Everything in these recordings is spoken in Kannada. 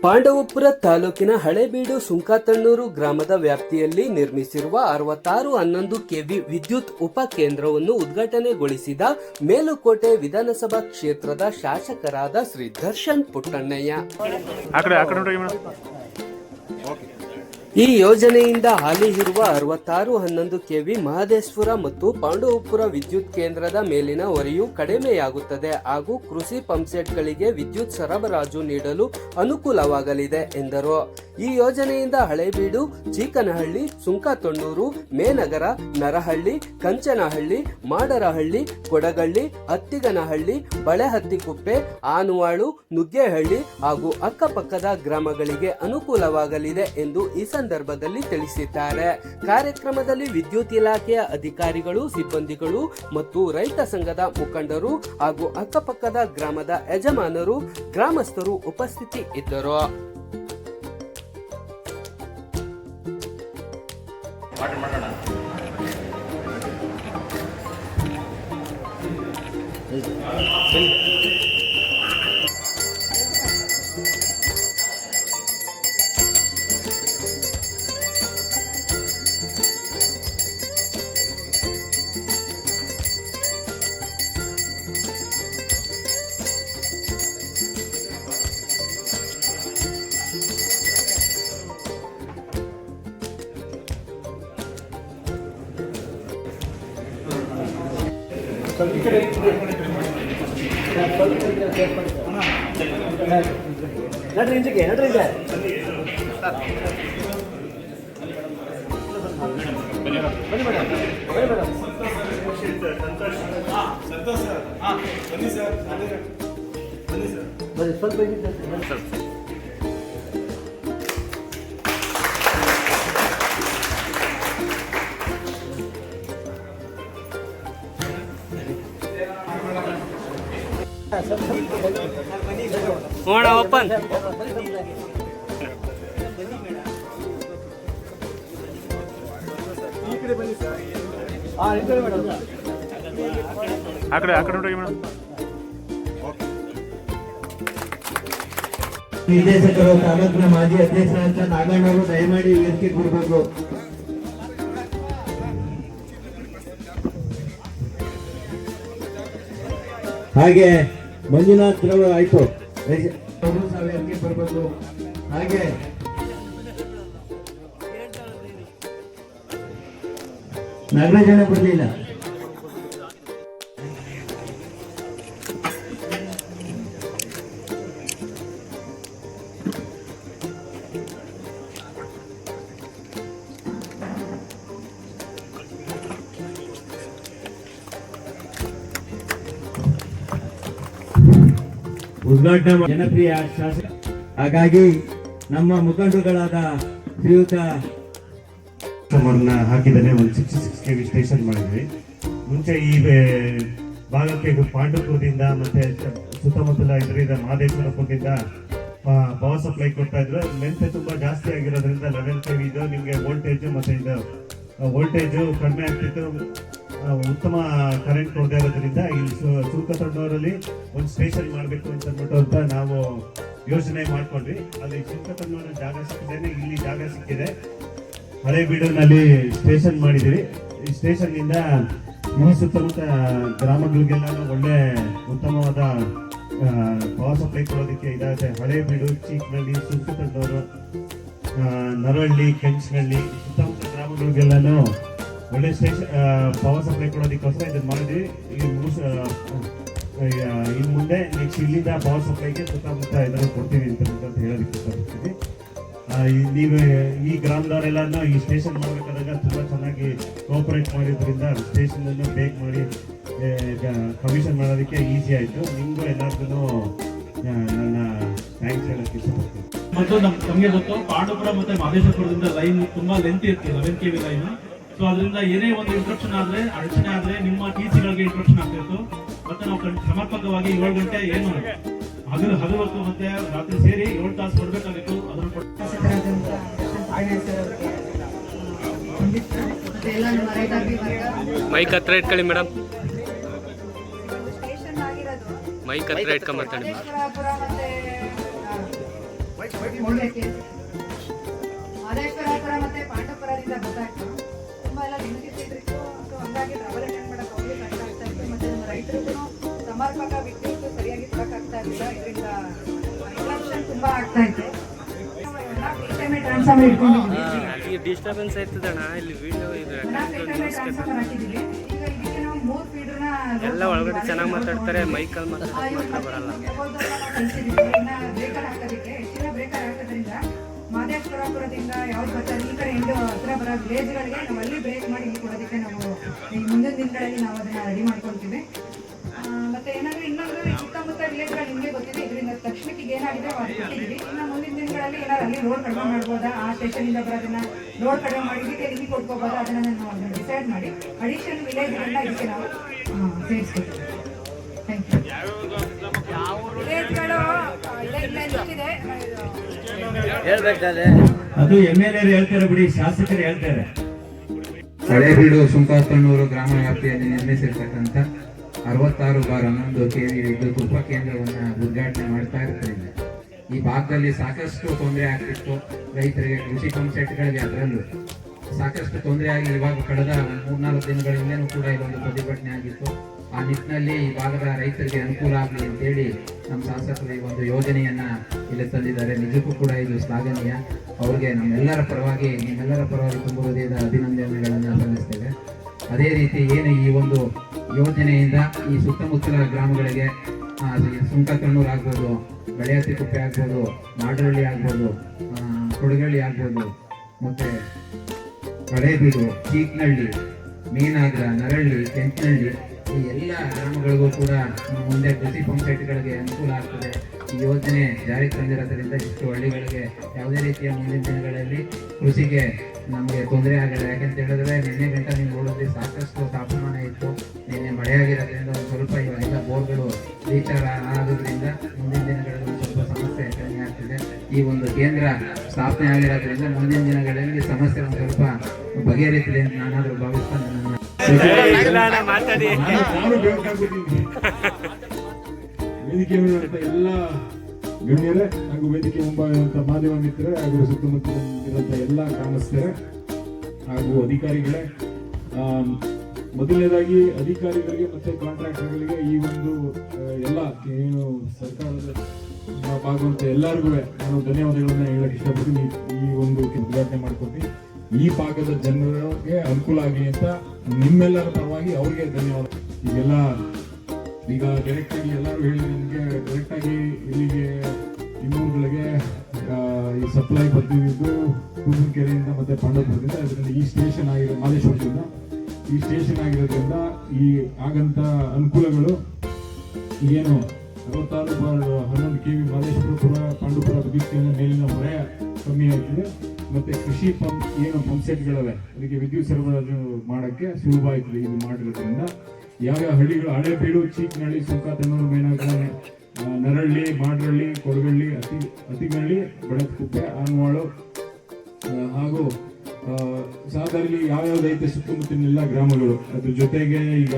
ಪಾಂಡವಪುರ ತಾಲೂಕಿನ ಹಳೇಬೀಡು ಸುಂಕಾತಣ್ಣೂರು ಗ್ರಾಮದ ವ್ಯಾಪ್ತಿಯಲ್ಲಿ ನಿರ್ಮಿಸಿರುವ 6611 ಕೆವಿ ವಿದ್ಯುತ್ ಉಪಕೇಂದ್ರವನ್ನು ಉದ್ಘಾಟನೆಗೊಳಿಸಿದ ಮೇಲುಕೋಟೆ ವಿಧಾನಸಭಾ ಕ್ಷೇತ್ರದ ಶಾಸಕರಾದ ಶ್ರೀ ದರ್ಶನ್ ಪುಟ್ಟಣ್ಣಯ್ಯ. ಈ ಯೋಜನೆಯಿಂದ ಹಾಲಿ ಇರುವ 6611 ಕೆವಿ ಮಹದೇಶ್ವರ ಮತ್ತು ಪಾಂಡವಪುರ ವಿದ್ಯುತ್ ಕೇಂದ್ರದ ಮೇಲಿನ ಹೊರೆಯು ಕಡಿಮೆಯಾಗುತ್ತದೆ ಹಾಗೂ ಕೃಷಿ ಪಂಪ್ಸೆಟ್ಗಳಿಗೆ ವಿದ್ಯುತ್ ಸರಬರಾಜು ನೀಡಲು ಅನುಕೂಲವಾಗಲಿದೆ ಎಂದರು. ಈ ಯೋಜನೆಯಿಂದ ಹಳೇಬೀಡು, ಚೀಕನಹಳ್ಳಿ, ಸುಂಕಾತಣ್ಣೂರು, ಮೇನಗರ, ನರಹಳ್ಳಿ, ಕಂಚನಹಳ್ಳಿ, ಮಾಡರಹಳ್ಳಿ, ಕೊಡಗಳ್ಳಿ, ಹತ್ತಿಗನಹಳ್ಳಿ, ಬಳೆಹತ್ತಿಕುಪ್ಪೆ, ಆನುವಾಳು, ನುಗ್ಗೇಹಳ್ಳಿ ಹಾಗೂ ಅಕ್ಕಪಕ್ಕದ ಗ್ರಾಮಗಳಿಗೆ ಅನುಕೂಲವಾಗಲಿದೆ ಎಂದು ಈ ಸಂದರ್ಭದಲ್ಲಿ ತಿಳಿಸಿದ್ದಾರೆ. ಕಾರ್ಯಕ್ರಮದಲ್ಲಿ ವಿದ್ಯುತ್ ಇಲಾಖೆಯ ಅಧಿಕಾರಿಗಳು, ಸಿಬ್ಬಂದಿಗಳು ಮತ್ತು ರೈತ ಸಂಘದ ಮುಖಂಡರು ಹಾಗೂ ಅಕ್ಕಪಕ್ಕದ ಗ್ರಾಮದ ಯಜಮಾನರು, ಗ್ರಾಮಸ್ಥರು ಉಪಸ್ಥಿತಿ ಇದ್ದರು. ಓಪನ್ ನಿರ್ದೇಶಕರು ತಾಲೂಕಿನ ಮಾಜಿ ಅಧ್ಯಕ್ಷರಾದ ನಾಗಣ್ಣವರು ದಯಮಾಡಿ ವೇದಿಕೆ ಕೊಡಬೇಕು. ಹಾಗೆ ಮಂಜುನಾಥ್ ರವರು ಆಯ್ತು, ವೇದಿಕೆ ಬರಬೇಕು. ಹಾಗೆ ನಾಗರಾಜಣ್ಣ ಬರಲಿಲ್ಲ. ಉದ್ಘಾಟನೆ ಜನಪ್ರಿಯ ಶಾಸಕ, ಹಾಗಾಗಿ ನಮ್ಮ ಮುಖಂಡರುಗಳಾದ ಶ್ರೀಯುತ ಹಾಕಿದ್ದಾನೆ. ಒಂದು 66 ಕೆವಿ ಸ್ಟೇಷನ್ ಮಾಡಿದ್ವಿ. ಮುಂಚೆ ಈ ಭಾಗಕ್ಕೆ ಪಾಂಡವಪುರದಿಂದ ಮತ್ತೆ ಸುತ್ತಮುತ್ತಲ ಇದರಿಂದ ಮಹದೇಶ್ವರಪುರದಿಂದ ಪವರ್ ಸಪ್ಲೈ ಕೊಡ್ತಾ ಇದ್ರು. ಲೆಂತ್ ತುಂಬಾ ಜಾಸ್ತಿ ಆಗಿರೋದ್ರಿಂದ 11 ಕೆವಿ ಇದು ನಿಮಗೆ ವೋಲ್ಟೇಜ್ ಮತ್ತೆ ಇದು ವೋಲ್ಟೇಜ್ ಕಡಿಮೆ ಆಗ್ತಿತ್ತು, ಉತ್ತಮ ಕರೆಂಟ್ ಕೊಡದೇ ಇರೋದ್ರಿಂದ ಇಲ್ಲಿ ಸುಂಕತಣ್ಣೂರಲ್ಲಿ ಒಂದು ಸ್ಟೇಷನ್ ಮಾಡಬೇಕು ಅಂತ ಅಂದ್ಬಿಟ್ಟು ಅಂತ ನಾವು ಯೋಚನೆ ಮಾಡ್ಕೊಂಡ್ವಿ. ಅಲ್ಲಿ ಸುಂಕತಣ್ಣೂರು ಜಾಗ ಸಿಕ್ಕಿದ್ದೇನೆ, ಇಲ್ಲಿ ಜಾಗ ಸಿಕ್ಕಿದೆ. ಹಳೇಬೀಡಿನಲ್ಲಿ ಸ್ಟೇಷನ್ ಮಾಡಿದ್ದೀವಿ. ಈ ಸ್ಟೇಷನ್ನಿಂದ ಈ ಸುತ್ತಮುತ್ತ ಗ್ರಾಮಗಳಿಗೆಲ್ಲ ಒಳ್ಳೆ ಉತ್ತಮವಾದ ಪವರ್ ಸಪ್ಲೈ ಕೊಡೋದಕ್ಕೆ ಇದಾಗುತ್ತೆ. ಹಳೇಬೀಡು, ಚೀಕನಹಳ್ಳಿ, ಸುಂಕತಣ್ಣೂರು, ನರಹಳ್ಳಿ, ಕೆಂಚನಹಳ್ಳಿ ಸುತ್ತಮುತ್ತ ಗ್ರಾಮಗಳಿಗೆಲ್ಲನೂ ಒಳ್ಳೆ ಸ್ಟೇಷನ್ ಪವರ್ ಸಪ್ಲೈ ಕೊಡೋದಕ್ಕೋಸ್ಕರ ಇದನ್ನು ಮಾಡಿದ್ವಿ. ಇನ್ನು ಮುಂದೆ ನೆಕ್ಸ್ಟ್ ಇಲ್ಲಿಂದ ಪವರ್ ಸಪ್ಲೈಗೆ ಸುತ್ತಮುತ್ತ ಇದನ್ನು ಕೊಡ್ತೀವಿ ಅಂತ ಹೇಳೋದಕ್ಕೆ ಇಷ್ಟಪಡ್ತೀವಿ. ನೀವು ಈ ಗ್ರಾಮದವರೆಲ್ಲ ಈ ಸ್ಟೇಷನ್ ಮಾಡಬೇಕಾದಾಗ ತುಂಬ ಚೆನ್ನಾಗಿ ಕೋಆಪರೇಟ್ ಮಾಡಿದ್ರಿಂದ ಸ್ಟೇಷನ್ ಅನ್ನು ಬೇಗ ಮಾಡಿ ಕಮಿಷನ್ ಮಾಡೋದಕ್ಕೆ ಈಸಿ ಆಯಿತು. ನಿಮಗೂ ಎಲ್ಲರಿಗೂ ನನ್ನ ಥ್ಯಾಂಕ್ಸ್ ಹೇಳೋಕ್ಕೆ ಇಷ್ಟಪಡ್ತೀನಿ. ಮತ್ತು ನಮಗೆ ಗೊತ್ತು ಪಾಂಡವಪುರ ಮತ್ತೆ ಮಹದೇಶ್ವರಪುರದಿಂದ ಲೈನ್ ತುಂಬಾ ಲೆಂತ್ ಇರ್ತೀವಿ, 11 ಕೆವಿ ಲೈನ್. ಸೊ ಅದರಿಂದ ಏನೇ ಒಂದು ಇಂಟ್ರಪ್ಷನ್ ಆದ್ರೆ, ಅಡಚಣೆ ಆದ್ರೆ ನಿಮ್ಮ ಟಿಸಿಗಳಿಗೆ ಇಂಟ್ರಪ್ಷನ್ ಆಗ್ತಿತ್ತು. ಮತ್ತೆ ನಾವು ಸಮರ್ಪಕವಾಗಿ 7 ಗಂಟೆ ಏನು ಹಗಲು ಹೊತ್ತು ಮತ್ತೆ ರಾತ್ರಿ ಸೇರಿ 7 ತಾಸು ಕೊಡ್ಬೇಕಾಗಿತ್ತು. ಅದನ್ನು ಮೈಕ್ ಹತ್ರ ಇಟ್ಕೊಳ್ಳಿ ಮೇಡಮ್, ಮೈಕ್ ಹತ್ರ ಇಟ್ಕೊಂಡ್ ಮಾತಾಡಿ. ಒಳ್ಳೆ ಕೇಸ್. ಮಾದೇಶ್ವರಾಪುರ ಮತ್ತೆ ಪಾಂಡವಪುರದಿಂದ ಗೊತ್ತಾಗ್ತು ತುಂಬಾ ಎಲ್ಲ ನೆನಪಿಟ್ಟಿದ್ರು. ಸೊ ಹಂಗಾಗಿ ಟ್ರಾವೆಲ್ ಅಟೆಂಡ್ ಮಾಡಕ್ ಅವ್ರಿಗೆ ಕಷ್ಟ ಆಗ್ತಾ ಇತ್ತು. ಮತ್ತೆ ನಮ್ಮ ರೈತರಿಗೂ ಸಮರ್ಪಕ ವಿದ್ಯುತ್ ಸರಿಯಾಗಿ ಕೊಡಕ್ಕಾಗ್ತಾ ಇರಲಿಲ್ಲ. ಇದರಿಂದ ಇಂಟ್ರಪ್ಷನ್ ತುಂಬಾ ಆಗ್ತಾ ಇತ್ತು. ಟ್ರಾನ್ಸ್ಫಾರ್ಮರ್ ಇಟ್ಕೊಂಡಿದ್ದೀವಿ, ಡಿಸ್ಟರ್ಬೆನ್ಸ್ ಆಯ್ತದಣ್ಣ ಇಲ್ಲಿ ವಿಡಿಯೋ ಇದೆ ಟ್ರಾನ್ಸ್ಫಾರ್ಮರ್ ಹಾಕಿದ್ದೀವಿ. ಈಗ ಇದಕ್ಕೆ ನಾವು 3 ಫೀಡರ್ನ ಎಲ್ಲ ಒಳಗಡೆ ಚೆನ್ನಾಗಿ ಮಾತಾಡ್ತಾರೆ, ಮೈಕಲ್ಲಿ ಮಾತಾಡೋಕೆ ಬರಲ್ಲ. ಬ್ರೇಕರ್ ಹಾಕೋದಕ್ಕೆ ಹೆಚ್ಚಿನ ಬ್ರೇಕರ್ ಹಾಕೋದ್ರಿಂದ ಮಾದೇಶ್ವರಾಪುರದಿಂದ ಯಾವ್ದು ಬರ್ತಾರೆ ಈ ಕಡೆ ಎಂಟು ಹತ್ರ ಬರೋ ವಿಲೇಜ್ಗಳಿಗೆ ನಾವು ಅಲ್ಲಿ ಬ್ರೇಕ್ ಮಾಡಿ ಇಲ್ಲಿ ಕೊಡೋದಕ್ಕೆ ನಾವು ಈ ಮುಂದಿನ ದಿನಗಳಲ್ಲಿ ನಾವು ಅದನ್ನ ರೆಡಿ ಮಾಡ್ಕೊಳ್ತೀವಿ. ಮತ್ತೆ ಏನಾದರೂ ಇನ್ನೊಂದು ಸುತ್ತಮುತ್ತ ವಿಲೇಜ್ಗಳು ನಿಮಗೆ ಗೊತ್ತಿದೆ, ಇದರಿಂದ ತಕ್ಷಣಕ್ಕೆ ಏನಾಗಿದೆ ಅದು ಕೊಟ್ಟಿದ್ದೀವಿ. ಇನ್ನು ಮುಂದಿನ ದಿನಗಳಲ್ಲಿ ಏನಾದ್ರು ಅಲ್ಲಿ ಲೋಡ್ ಕಡಿಮೆ ಮಾಡ್ಬೋದಾ, ಆ ಸ್ಟೇಷನಿಂದ ಬರೋದನ್ನ ಲೋಡ್ ಕಡಿಮೆ ಮಾಡಿ ಇದಕ್ಕೆ ನಿಮಗೆ ಕೊಡ್ಕೋಬೋದಾ, ಅದನ್ನ ನಾವು ಡಿಸೈಡ್ ಮಾಡಿ ಅಡಿಷನಲ್ ವಿಲೇಜ್ಗಳನ್ನ ಇದಕ್ಕೆ ನಾವು ಸೇರಿಸ್ಕೊಳ್ತೀವಿ. Thank you. ವಿಲೇಜ್ಗಳು ಇದೆ ಹೇಳ್ಬೇಕಾದ್ರೆ ಅದು MLA ಹೇಳ್ತಾರೆ ಬಿಡಿ, ಶಾಸಕರು ಹೇಳ್ತಾರೆ. ಹಳೇಬೀಡು ಸುಂಕಾತಣ್ಣೂರು ಗ್ರಾಮ ವ್ಯಾಪ್ತಿಯಲ್ಲಿ ನಿರ್ಮಿಸಿರ್ತಕ್ಕಂಥ 66/11 KV ವಿದ್ಯುತ್ ಉಪಕೇಂದ್ರವನ್ನು ಉದ್ಘಾಟನೆ ಮಾಡ್ತಾ ಇರ್ತಾರೆ. ಈ ಭಾಗದಲ್ಲಿ ಸಾಕಷ್ಟು ತೊಂದರೆ ಆಗ್ತಿತ್ತು ರೈತರಿಗೆ, ಕೃಷಿ ಪಂಪ್ ಸೆಟ್ಗಳಿಗೆ. ಅದರಲ್ಲೂ ಸಾಕಷ್ಟು ತೊಂದರೆ ಆಗಿ ಇವಾಗ ಕಳೆದ 3-4 ದಿನಗಳಿಂದನೂ ಕೂಡ ಇದೊಂದು ಪ್ರತಿಭಟನೆ ಆಗಿತ್ತು. ಆ ನಿಟ್ಟಿನಲ್ಲಿ ಈ ಭಾಗದ ರೈತರಿಗೆ ಅನುಕೂಲ ಆಗಲಿ ಅಂತೇಳಿ ನಮ್ಮ ಶಾಸಕರು ಈ ಒಂದು ಯೋಜನೆಯನ್ನ ಇಲ್ಲಿ ತಂದಿದ್ದಾರೆ. ನಿಜಕ್ಕೂ ಕೂಡ ಇದು ಶ್ಲಾಘನೀಯ. ಅವ್ರಿಗೆ ನಿಮ್ಮೆಲ್ಲರ ಪರವಾಗಿ ತುಂಬ ಹೃದಯದ ಅಭಿನಂದನೆಗಳನ್ನು ಸಲ್ಲಿಸ್ತೇವೆ. ಅದೇ ರೀತಿ ಏನು ಈ ಒಂದು ಯೋಜನೆಯಿಂದ ಈ ಸುತ್ತಮುತ್ತಲ ಗ್ರಾಮಗಳಿಗೆ ಸುಂಕತಣ್ಣೂರು ಆಗ್ಬೋದು, ಬೆಳೆಯತಿಕುಪ್ಪೆ ಆಗ್ಬೋದು, ನಾಡಹಳ್ಳಿ ಆಗ್ಬೋದು, ಕೊಡಗಳ್ಳಿ ಆಗ್ಬೋದು, ಮತ್ತೆ ಹಳೇಬೀಡು, ಚೀಕ್ನಹಳ್ಳಿ, ಮೀನಾಗ್ರ, ನರಹಳ್ಳಿ, ಕೆಂಚನಹಳ್ಳಿ ಈ ಎಲ್ಲ ಗ್ರಾಮಗಳಿಗೂ ಕೂಡ ಮುಂದೆ ಕೃಷಿ ಪಂಪ್ ಸೆಟ್ಗಳಿಗೆ ಅನುಕೂಲ ಆಗ್ತದೆ. ಈ ಯೋಜನೆ ಜಾರಿಗೆ ತಂದಿರೋದ್ರಿಂದ ಇಷ್ಟು ಹಳ್ಳಿಗಳಿಗೆ ಯಾವುದೇ ರೀತಿಯ ಮುಂದಿನ ದಿನಗಳಲ್ಲಿ ಕೃಷಿಗೆ ನಮಗೆ ತೊಂದರೆ ಆಗಲ್ಲ. ಯಾಕಂತ ಹೇಳಿದ್ರೆ ನಿನ್ನೆ ಗಂಟ ನೀವು ನೋಡೋದ್ರೆ ಸಾಕಷ್ಟು ತಾಪಮಾನ ಇತ್ತು. ನಿನ್ನೆ ಮಳೆ ಆಗಿರೋದ್ರಿಂದ ಒಂದು ಸ್ವಲ್ಪ ಇವೆಲ್ಲ ಬೋರ್ಗಳು ರೀಚಾರ್ಜ್ ಆಗೋದ್ರಿಂದ ಮುಂದಿನ ದಿನಗಳಲ್ಲಿ ಒಂದು ಸ್ವಲ್ಪ ಸಮಸ್ಯೆ ಕಡಿಮೆ ಆಗ್ತಿದೆ. ಈ ಒಂದು ಕೇಂದ್ರ ಸ್ಥಾಪನೆ ಆಗಿರೋದ್ರಿಂದ ಮುಂದಿನ ದಿನಗಳಲ್ಲಿ ಸಮಸ್ಯೆ ಒಂದು ಸ್ವಲ್ಪ ಬಗೆಹರಿತಿದೆ ಅಂತ ನಾನಾದರೂ ಭಾವಿಸ್ತಾ ಮಾತಾಡಿ. ವೇದಿಕೆ ಮೇಲಿರುವಂತ ಎಲ್ಲ ಗಣ್ಯರೇ ಹಾಗೂ ವೇದಿಕೆ ಮುಂಭಾಗಿರುವಂತಹ ಮಾಧ್ಯಮ ಮಿತ್ರರೇ ಹಾಗೂ ಸುತ್ತಮುತ್ತಲಿರುವಂತ ಎಲ್ಲ ಗ್ರಾಮಸ್ಥರೇ ಹಾಗೂ ಅಧಿಕಾರಿಗಳೇ, ಮೊದಲನೇದಾಗಿ ಅಧಿಕಾರಿಗಳಿಗೆ ಮತ್ತೆ ಕಾಂಟ್ರಾಕ್ಟರ್ಗಳಿಗೆ ಈ ಒಂದು ಎಲ್ಲ ಏನು ಸರ್ಕಾರದ ಭಾಗವಂತ ಎಲ್ಲರಿಗೂ ನಾನು ಧನ್ಯವಾದಗಳನ್ನ ಹೇಳಕ್ ಇಷ್ಟಪಡ್ತೀನಿ. ಈ ಒಂದು ಉದ್ಘಾಟನೆ ಮಾಡ್ಕೊತೀನಿ. ಈ ಭಾಗದ ಜನರಿಗೆ ಅನುಕೂಲ ಆಗಲಿ ಅಂತ ನಿಮ್ಮೆಲ್ಲರ ಪರವಾಗಿ ಅವ್ರಿಗೆ ಧನ್ಯವಾದ. ಈಗ ಡೈರೆಕ್ಟ್ ಆಗಿ ಎಲ್ಲರೂ ಹೇಳಿದ್ರೆ ನಿಮಗೆ ಡೈರೆಕ್ಟ್ ಆಗಿ ಇಲ್ಲಿಗೆ ಇನ್ನೂರುಗಳಿಗೆ ಈ ಸಪ್ಲೈ ಬರ್ತಿದ್ದು ಕೂಸುಕೆರೆಯಿಂದ ಮತ್ತೆ ಪಾಂಡವಪುರದಿಂದ. ಅದರಿಂದ ಈ ಸ್ಟೇಷನ್ ಆಗಿರೋ ಮಾದೇಶ್ವರದಿಂದ ಈ ಸ್ಟೇಷನ್ ಆಗಿರೋದ್ರಿಂದ ಈ ಆಗಂತ ಅನುಕೂಲಗಳು ಏನು 66/11 KV ಮಾದೇಶ್ವರಪುರ ಪಾಂಡವಪುರ ವಿದ್ಯುತ್ ಕೇಂದ್ರ ಮೇಲಿನ ಹೊರೆ ಕಮ್ಮಿ ಆಗ್ತಿದೆ. ಮತ್ತೆ ಕೃಷಿ ಪಂಪ್ ಏನು ಪಂಪ್ ಸೆಟ್ಗಳಿವೆ ಅದಕ್ಕೆ ವಿದ್ಯುತ್ ಸರಬರಾಜು ಮಾಡೋಕ್ಕೆ ಸುಲಭ ಆಯ್ತದೆ ಇದು ಮಾಡಿರೋದ್ರಿಂದ. ಯಾವ್ಯಾವ ಹಳ್ಳಿಗಳು ಹಳೇಬೀಡು, ಚೀಕ್ನಹಳ್ಳಿ, ಸುಂಕಾತಣ್ಣೂರು, ಮೇನಾಗ್ರ, ನರಹಳ್ಳಿ, ಮಾಡರಹಳ್ಳಿ, ಕೊಡಗಳ್ಳಿ, ಅತಿಗಳ್ಳಿ, ಬೆಳಕುಪ್ಪೆ, ಆನ್ವಾಳು ಹಾಗೂ ಸಾಧಾರಣ ಯಾವ್ಯಾವ್ದೈತೆ ಸುತ್ತಮುತ್ತಲಿನ ಎಲ್ಲ ಗ್ರಾಮಗಳು. ಅದ್ರ ಜೊತೆಗೆ ಈಗ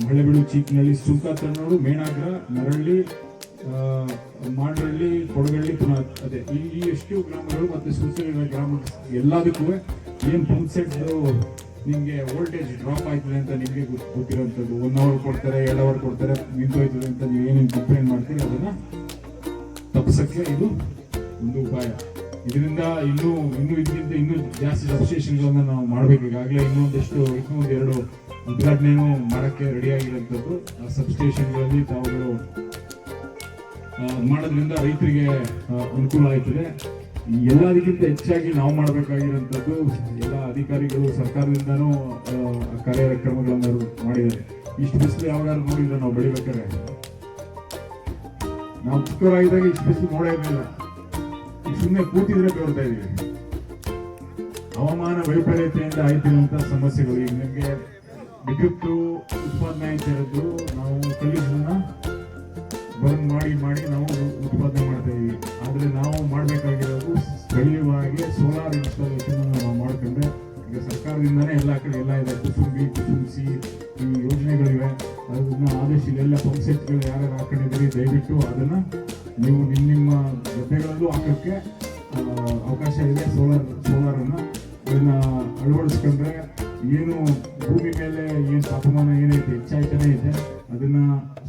ಹಳೇಬೀಡು, ಚೀಕ್ನಹಳ್ಳಿ, ಸುಂಕಾತಣ್ಣೂರು, ಮೇನಾಗ್ರ, ನರಹಳ್ಳಿ, ಮಾಡರಹಳ್ಳಿ, ಕೊಡಗಳ್ಳಿ, ಪುನಃ ಅದೇ ಈ ಎಷ್ಟು ಗ್ರಾಮಗಳು ಮತ್ತೆ ಸುತ್ತಲಿನ ಗ್ರಾಮ ಎಲ್ಲದಕ್ಕೂ ಏನು ಪಂಪ್ ಸೆಟ್ ನಿಮಗೆ ವೋಲ್ಟೇಜ್ ಡ್ರಾಪ್ ಆಯ್ತದೆ ಅಂತ ನಿಮಗೆ ಗೊತ್ತಿರೋಂಥದ್ದು. 1 hour ಕೊಡ್ತಾರೆ, 2 hour ಕೊಡ್ತಾರೆ, ನಿಂತೋಯ್ತದೆ ಅಂತ ನೀವು ಏನೇನು ಕಂಪ್ಲೇಂಟ್ ಮಾಡ್ತೀರಿ ಅದನ್ನ ತಪ್ಪಿಸಕ್ಕೆ ಇದು ಒಂದು ಉಪಾಯ. ಇದರಿಂದ ಇನ್ನೂ ಇದಕ್ಕಿಂತ ಇನ್ನೂ ಜಾಸ್ತಿ ಸಬ್ಸ್ಟೇಷನ್ಗಳನ್ನ ನಾವು ಮಾಡಬೇಕು. ಈಗಾಗಲೇ ಇನ್ನೊಂದು 2 ಉದ್ಘಾಟನೆಯೂ ಮಾಡೋಕ್ಕೆ ರೆಡಿ ಆಗಿರೋಂಥದ್ದು. ಆ ಸಬ್ಸ್ಟೇಷನ್ಗಳಲ್ಲಿ ತಾವುಗಳು ಮಾಡೋದ್ರಿಂದ ರೈತರಿಗೆ ಅನುಕೂಲ ಆಯ್ತದೆ. ಎಲ್ಲದಕ್ಕಿಂತ ಹೆಚ್ಚಾಗಿ ನಾವು ಮಾಡಬೇಕಾಗಿರೋಂಥದ್ದು ಎಲ್ಲ ಅಧಿಕಾರಿಗಳು ಸರ್ಕಾರದಿಂದನೂ ಕಾರ್ಯಕ್ರಮಗಳನ್ನು ಮಾಡಿದ್ದಾರೆ. ಇಷ್ಟು ಬಿಸಿಲು ಯಾವಾಗಾದ್ರು ನೋಡಿದ್ರೆ ನಾವು ಬೆಳಿಬೇಕಾದ್ರೆ ನಾವು ಚಿಕ್ಕವರಾಗಿದ್ದಾಗ ಇಷ್ಟು ಬಿಸಿಲು ನೋಡೇ ಇರಲಿಲ್ಲ. ಈಗ ಸುಮ್ಮನೆ ಕೂತಿದ್ರೆ ಬೆಳ್ತಾ ಇದೀವಿ. ಹವಾಮಾನ ವೈಪರೀತ್ಯದಿಂದ ಆಯ್ತಿರುವಂತ ಸಮಸ್ಯೆಗಳು. ಈಗ ನಿಮಗೆ ವಿದ್ಯುತ್ ಉತ್ಪಾದನೆ ಆಯ್ತಾ ಇರೋದು ನಾವು ಕಲ್ಲಿದ್ದನ್ನ ಬಂದ್ ಮಾಡಿ ನಾವು ಉತ್ಪಾದನೆ ಮಾಡ್ತಾ ಇದೀವಿ. ಆದ್ರೆ ನಾವು ಮಾಡಬೇಕಾಗಿರೋದು ಸ್ಥಳೀಯವಾಗಿ ಸೋಲಾರ್ ಇನ್ಸ್ಟಾಲೇಷನ್ ನಾವು ಮಾಡ್ಕೊಂಡ್ರೆ ಈಗ ಸರ್ಕಾರದಿಂದಾನೇ ಎಲ್ಲ ಕಡೆ ಎಲ್ಲ ಇದೆ. ಕುಸುಂಸಿ ಈ ಯೋಜನೆಗಳಿವೆ. ಅದನ್ನ ಆದಷ್ಟು ಇಲ್ಲೆಲ್ಲ ಪಂಪ್ ಸೆಟ್ಗಳು ಯಾರು ಹಾಕೊಂಡಿದ್ದೀರಿ ದಯವಿಟ್ಟು ಅದನ್ನ ನೀವು ನಿಮ್ಮ ಗದ್ದೆಗಳಲ್ಲೂ ಹಾಕೋಕ್ಕೆ ಅವಕಾಶ ಇದೆ. ಸೋಲಾರನ್ನು ಅದನ್ನ ಅಳವಡಿಸ್ಕೊಂಡ್ರೆ ಏನು ಭೂಮಿ ಮೇಲೆ ಏನು ತಾಪಮಾನ ಏನೈತೆ ಹೆಚ್ಚಾಯ್ತಾನೆ ಇದೆ, ಅದನ್ನ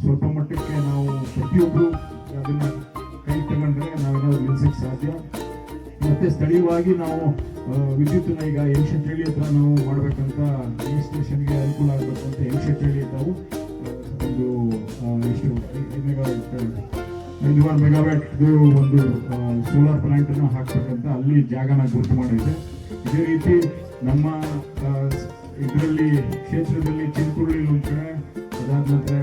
ಸ್ವಲ್ಪ ಮಟ್ಟಕ್ಕೆ ನಾವು ಪ್ರತಿಯೊಬ್ಬರು ಅದನ್ನ ಕೈ ತಗೊಂಡ್ರೆ ನಾವೇನಾದ್ರು ನಿಲ್ಸಕ್ಕೆ ಸಾಧ್ಯ. ಮತ್ತೆ ಸ್ಥಳೀಯವಾಗಿ ನಾವು ವಿದ್ಯುತ್ತನ್ನ ಈಗ ಎಂಶೆಟ್ಟಳ್ಳಿ ಹತ್ರ ನಾವು ಮಾಡ್ಬೇಕಂತ ಈ ಸ್ಟೇಷನ್ಗೆ ಅನುಕೂಲ ಆಗಬೇಕು ಅಂತ ಎಂಶೆಟ್ಟಳ್ಳಿ ನಾವು ಒಂದು ಎಷ್ಟು 5 ಮೆಗಾವ್ಯಾಟ್ ಒಂದು ಸೋಲಾರ್ ಪ್ಲಾಂಟ್ ಅನ್ನು ಹಾಕ್ಬೇಕಂತ ಅಲ್ಲಿ ಜಾಗನ ಗುರುತು ಮಾಡಿದೆ. ಇದೇ ರೀತಿ ನಮ್ಮ ಇದರಲ್ಲಿ ಕ್ಷೇತ್ರದಲ್ಲಿ ಚಿನ್ಕುರುಳಿ ಒಂದು ಕಡೆ, ಅದಾದ ನಂತರ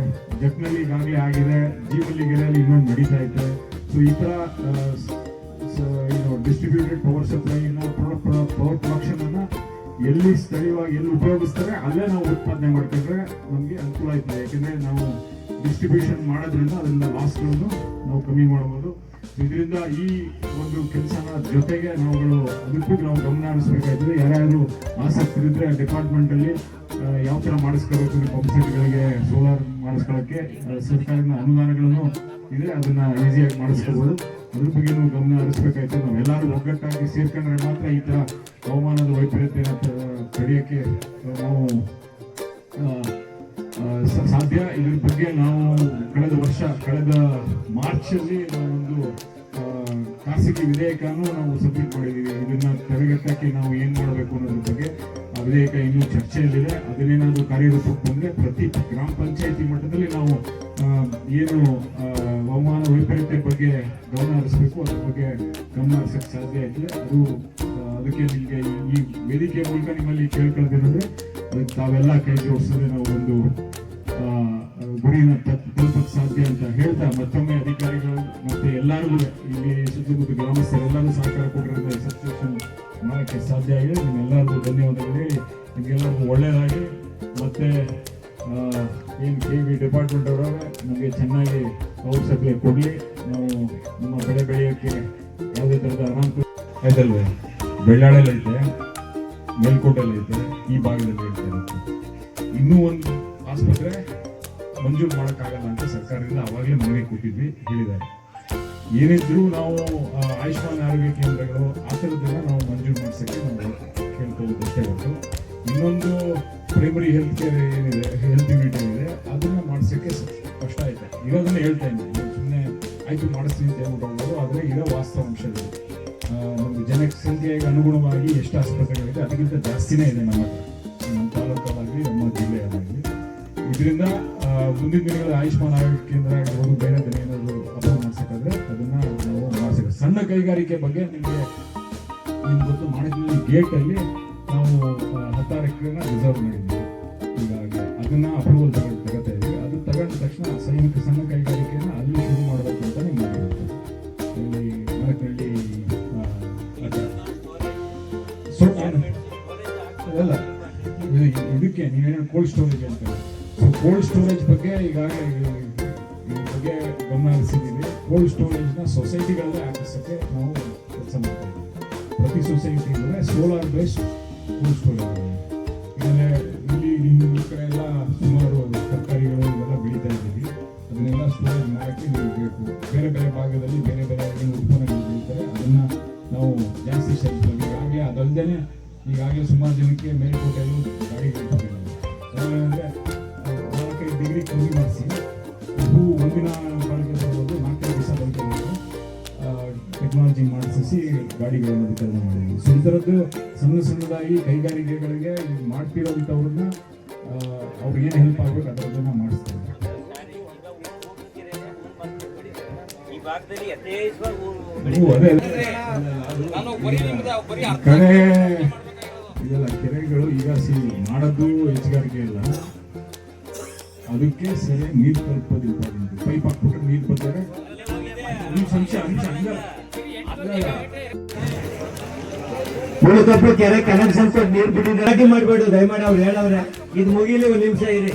ಜಕ್ನಲ್ಲಿ ಈಗಾಗಲೇ ಆಗಿದೆ, ಜೀವಲ್ಲಿಗೆರೆಯಲ್ಲಿ ಇನ್ನೊಂದು ನಡೀತಾ ಇದೆ. ಸೊ ಈ ಥರ ಡಿಸ್ಟ್ರಿಬ್ಯೂಟೆಡ್ ಪವರ್ ಸಪ್ಲೈನ ಪವರ್ ಪ್ರೊಡಕ್ಷನ್ ಅನ್ನ ಎಲ್ಲಿ ಸ್ಥಳೀಯವಾಗಿ ಎಲ್ಲಿ ಉಪಯೋಗಿಸ್ತಾರೆ ಅಲ್ಲೇ ನಾವು ಉತ್ಪಾದನೆ ಮಾಡ್ಕೊಂಡ್ರೆ ನಮಗೆ ಅನುಕೂಲ ಆಯ್ತದೆ. ಯಾಕೆಂದ್ರೆ ನಾವು ಡಿಸ್ಟ್ರಿಬ್ಯೂಷನ್ ಮಾಡೋದ್ರಿಂದ ಅದರಿಂದ ಲಾಸ್ಗಳನ್ನು ನಾವು ಕಮ್ಮಿ ಮಾಡ್ಬೋದು. ಇದರಿಂದ ಈ ಒಂದು ಕೆಲಸನ ಜೊತೆಗೆ ನಾವುಗಳು ಅದಕ್ಕೂ ನಾವು ಗಮನ ಹರಿಸಬೇಕಾಯ್ತದೆ. ಯಾರ್ಯಾರು ಆಸಕ್ತರಿದ್ರೆ ಡಿಪಾರ್ಟ್ಮೆಂಟಲ್ಲಿ ಯಾವ ಥರ ಮಾಡಿಸ್ಕೋಬೇಕು ಪಂಪ್ ಸೆಟ್ಗಳಿಗೆ ಸೋಲಾರ್ ಮಾಡಿಸ್ಕೊಳ್ಳೋಕ್ಕೆ ಸರ್ಕಾರದ ಅನುದಾನಗಳನ್ನು ಇದೆ, ಅದನ್ನ ಈಸಿಯಾಗಿ ಮಾಡಿಸ್ಕೋಬೋದು. ಅದ್ರ ಬಗ್ಗೆ ನಾವು ಗಮನ ಹರಿಸ್ಬೇಕಾಯ್ತು. ನಾವೆಲ್ಲರೂ ಒಗ್ಗಟ್ಟಾಗಿ ಸೇರ್ಕೊಂಡ್ರೆ ಮಾತ್ರ ಈ ಥರ ಹವಾಮಾನದ ವೈಪರೀತ್ಯ ತಡೆಯೋಕ್ಕೆ ನಾವು ಸಾಧ್ಯ. ಇದ್ರ ಬಗ್ಗೆ ನಾವು ಕಳೆದ ಮಾರ್ಚಲ್ಲಿ ನಾವೊಂದು ಖಾಸಗಿ ವಿಧೇಯಕನೂ ನಾವು ಸಬ್ಮಿಟ್ ಮಾಡಿದ್ದೀವಿ. ಇದನ್ನ ತಡೆಗಟ್ಟಕ್ಕೆ ನಾವು ಏನು ಮಾಡಬೇಕು ಅನ್ನೋದ್ರ ಬಗ್ಗೆ ಆ ವಿಧೇಯಕ ಇನ್ನೂ ಚರ್ಚೆಯಲ್ಲಿದೆ. ಅದನ್ನೇನಾದರೂ ಕಾರ್ಯರೂಪಕ್ಕೆ ಬಂದರೆ ಪ್ರತಿ ಗ್ರಾಮ ಪಂಚಾಯತಿ ಮಟ್ಟದಲ್ಲಿ ನಾವು ಏನು ಹವಾಮಾನ ವೈಪರೀತ್ಯ ಬಗ್ಗೆ ಗಮನ ಹರಿಸಬೇಕು ಅದ್ರ ಬಗ್ಗೆ ಗಮನ ಹರಿಸಕ್ಕೆ ಸಾಧ್ಯ ಆಯ್ತದೆ. ಅದಕ್ಕೆ ನಿಮಗೆ ಈ ವೇದಿಕೆಯ ಮೂಲಕ ನಿಮ್ಮಲ್ಲಿ ಕೇಳ್ಕೊಳ್ತೇನೆಂದ್ರೆ ಅದಕ್ಕೆ ತಾವೆಲ್ಲ ಕೈ ಜೋಡಿಸಿದ್ರೆ ನಾವು ಒಂದು ಗುರಿನ ತಲುಪಕ್ಕೆ ಸಾಧ್ಯ ಅಂತ ಹೇಳ್ತಾ, ಮತ್ತೊಮ್ಮೆ ಅಧಿಕಾರಿಗಳು ಮತ್ತೆ ಎಲ್ಲರಿಗೂ ಇಲ್ಲಿ ಸುತ್ತಮುತ್ತ ಗ್ರಾಮಸ್ಥರೆಲ್ಲರೂ ಸಹಕಾರ ಕೊಟ್ಟಿರೋದು ಸಬ್ಸ್ಟೇಷನ್ ಮಾಡೋಕ್ಕೆ ಸಾಧ್ಯ ಆಗಿದೆ. ನಿಮ್ಮೆಲ್ಲರಿಗೂ ಧನ್ಯವಾದಗಳು ಹೇಳಿ ನಿಮಗೆಲ್ಲರಿಗೂ ಒಳ್ಳೆಯದಾಗಿ ಮತ್ತೆ ಏನು KV ಡಿಪಾರ್ಟ್ಮೆಂಟ್ ಅವರವರೇ ನಮಗೆ ಚೆನ್ನಾಗಿ ಪವರ್ ಸಪ್ಲೈ ಕೊಡಲಿ. ನಾವು ನಮ್ಮ ಬೆಳೆ ಬೆಳೆಯೋಕ್ಕೆ ಯಾವುದೇ ಥರದ ಅನಾನುಕೂಲ ಆಯ್ತಲ್ವೇ. ಬೆಳ್ಳಾಳಲ್ಲಿ ಐತೆ, ಮೇಲ್ಕೋಟೆಯಲ್ಲಿ ಐತೆ, ಈ ಭಾಗದಲ್ಲಿ ಹೇಳ್ತಾ ಇನ್ನೂ ಒಂದು ಆಸ್ಪತ್ರೆ ಮಂಜೂರು ಮಾಡೋಕ್ಕಾಗಲ್ಲ ಅಂತ ಸರ್ಕಾರದಿಂದ ಅವಾಗಲೇ ಮನವಿ ಕೊಟ್ಟಿದ್ವಿ, ಹೇಳಿದ್ದಾರೆ. ಏನಿದ್ರು ನಾವು ಆಯುಷ್ಮಾನ್ ಆರೋಗ್ಯ ಕೇಂದ್ರಗಳು ಆ ಥರದ್ದೆಲ್ಲ ನಾವು ಮಂಜೂರು ಮಾಡಿಸೋಕ್ಕೆ ನಾವು ಕೇಳ್ಕೊಳ್ಳೋದು ಅಷ್ಟೇ ಹೊರತು ಇನ್ನೊಂದು ಪ್ರೈಮರಿ ಹೆಲ್ತ್ ಕೇರ್ ಏನಿದೆ, ಹೆಲ್ತ್ ಯೂನಿಟ್ ಏನಿದೆ ಅದನ್ನ ಮಾಡಿಸೋಕ್ಕೆ ಕಷ್ಟ ಐತೆ. ಇರೋದನ್ನ ಹೇಳ್ತಾ ಇದ್ದೀನಿ, ಸುಮ್ಮನೆ ಆಯ್ತು ಮಾಡಿಸ್ತೀನಿ ಅಂತ ಹೇಳ್ಬಿಟ್ಟು ಹೋಗೋದು. ಆದರೆ ಇರೋ ವಾಸ್ತವಾಂಶಗಳು ನಮ್ದು ಜನಸಂಖ್ಯೆಗೆ ಅನುಗುಣವಾಗಿ ಎಷ್ಟು ಆಸ್ಪತ್ರೆಗಳಿದೆ ಅದಕ್ಕಿಂತ ಜಾಸ್ತಿನೇ ಇದೆ ನಮ್ಮ ತಾಲೂಕಲ್ಲಾಗಲಿ ನಮ್ಮ ಜಿಲ್ಲೆಯಲ್ಲಾಗಲಿ. ಇದರಿಂದ ಮುಂದಿನ ದಿನಗಳ ಆಯುಷ್ಮಾನ್ ಆರೋಗ್ಯ ಕೇಂದ್ರ ಆಗಿರ್ಬೋದು, ಬೇರೆ ಏನಾದರೂ ಅಪ್ರೂವ್ ಮಾಡಿಸೋಕ್ಕಾದ್ರೆ ಅದನ್ನ ನಾವು ಮಾಡಿಸಬೇಕು. ಸಣ್ಣ ಕೈಗಾರಿಕೆ ಬಗ್ಗೆ ನಿಮಗೆ ಗೊತ್ತು, ಮಾಡಿದ್ವಿ ಗೇಟಲ್ಲಿ ನಾವು 16 ಎಕರೆನ ರಿಸರ್ವ್ ಮಾಡಿದ್ವಿ. ಹೀಗಾಗಿ ಅದನ್ನ ಅಪ್ರೂವಲ್ ತಗೋತಾ ಇದ್ವಿ. ಅದು ತಗೊಂಡ ತಕ್ಷಣ ಸಣ್ಣ ಕೈಗಾರಿಕೆನ ಅಲ್ಲಿ ಶುರು ಮಾಡಬೇಕು ಅಂತ ನಿಮ್ಗೆ ಮಾಡಿರುತ್ತೆ. ಇಲ್ಲಿ ಮರಕಳ್ಳಿ ಅಲ್ಲ, ಇದಕ್ಕೆ ನೀವೇನು ಕೋಲ್ಡ್ ಸ್ಟೋರೇಜ್ ಅಂತಾರೆ. ಸೊ ಕೋಲ್ಡ್ ಸ್ಟೋರೇಜ್ ಬಗ್ಗೆ ಈಗಾಗಲೇ ಈ ಬಗ್ಗೆ ಗಮನ ಹರಿಸಿದ್ದೀವಿ. ಕೋಲ್ಡ್ ಸ್ಟೋರೇಜ್ನ ಸೊಸೈಟಿಗಳಲ್ಲೇ ಹಾಕಿಸೋಕ್ಕೆ ನಾವು ಕೆಲಸ ಮಾಡ್ತಾ ಇದ್ದೀವಿ. ಪ್ರತಿ ಸೊಸೈಟಿಗಳೇ ಸೋಲಾರ್ ಬೇಸ್ಡ್ ಕೋಲ್ಡ್ ಸ್ಟೋರೇಜ್. ಆಮೇಲೆ ಇಲ್ಲಿ ನಿಮ್ಮ ಕಡೆ ಎಲ್ಲ ಸುಮಾರು ತರಕಾರಿಗಳು ಇವೆಲ್ಲ ಬೆಳೀತಾ ಇದ್ದೀವಿ. ಅದನ್ನೆಲ್ಲ ಸ್ಟೋರೇಜ್ ಮಾಡೋಕ್ಕೆ ನೀವು ಬೇಕು. ಬೇರೆ ಬೇರೆ ಭಾಗದಲ್ಲಿ ಬೇರೆ ಬೇರೆ ಏನು ಉತ್ಪನ್ನಗಳು ಬೆಳೀತಾರೆ ಅದನ್ನು ನಾವು ಜಾಸ್ತಿ ಶೇಖರಿಸ್ತೀವಿ. ಈಗಾಗಲೇ ಅದಲ್ಲದೆ ಈಗಾಗಲೇ ಸುಮಾರು ಜನಕ್ಕೆ ಮೇಲ್ಕೋಟೆಯಲ್ಲೂ ಗಾಡಿಗಳು ಕೊಟ್ಟಿದ್ದಾರೆ. ಅಂದರೆ 4-5 ಡಿಗ್ರಿ ಕಮ್ಮಿ ಮಾಡಿಸಿ ಹೂ ಒಂದಿನ ಬಾಳಿಕೆ ಬರ್ಬೋದು, 4 ದಿವಸ ಬಾಳಿಕೆ ಬರ್ಬೋದು ಟೆಕ್ನಾಲಜಿ ಮಾಡಿಸಿ ಗಾಡಿಗಳನ್ನು ವಿತರಣೆ ಮಾಡಿದ್ವಿ. ಸೊ ಈ ಥರದ್ದು ಸಣ್ಣದಾಗಿ ಕೈಗಾರಿಕೆಗಳಿಗೆ ಮಾಡ್ತಿರೋಂಥವ್ರನ್ನ ಅವ್ರಿಗೆ ಏನು ಹೆಲ್ಪ್ ಆಗಬೇಕು ಅದರದನ್ನು ಮಾಡಿಸ್ತಾರೆ. ಕಡೆ ಇದೆಲ್ಲ ಕೆರೆಗಳು ಈಗ ಮಾಡೋದು ಹೆಚ್ಚುಗಾರಿಕೆ ಇಲ್ಲ, ಅದಕ್ಕೆ ಸರಿಯಾಗಿ ನೀರು ತಲುಪೋದಿಲ್ಲ. ಪೈಪ್ ಹಾಕ್ಬಿಟ್ರೆ ನೀರು ಬರ್ತಾರೆ. ಉಳಿದೊಬ್ಬರು ಕೆರೆ ಕನೆಕ್ಷನ್ ಕೊಟ್ಟು ನೀರು ಬಿಟ್ಟಿದ್ದಾರೆ ಮಾಡಬೇಡಿ, ದಯಮಾಡಿ ಅವ್ರು ಹೇಳವ್ರೆ. ಇದು ಮುಗಿಲಿ, 1 ನಿಮಿಷ ಇರಿ.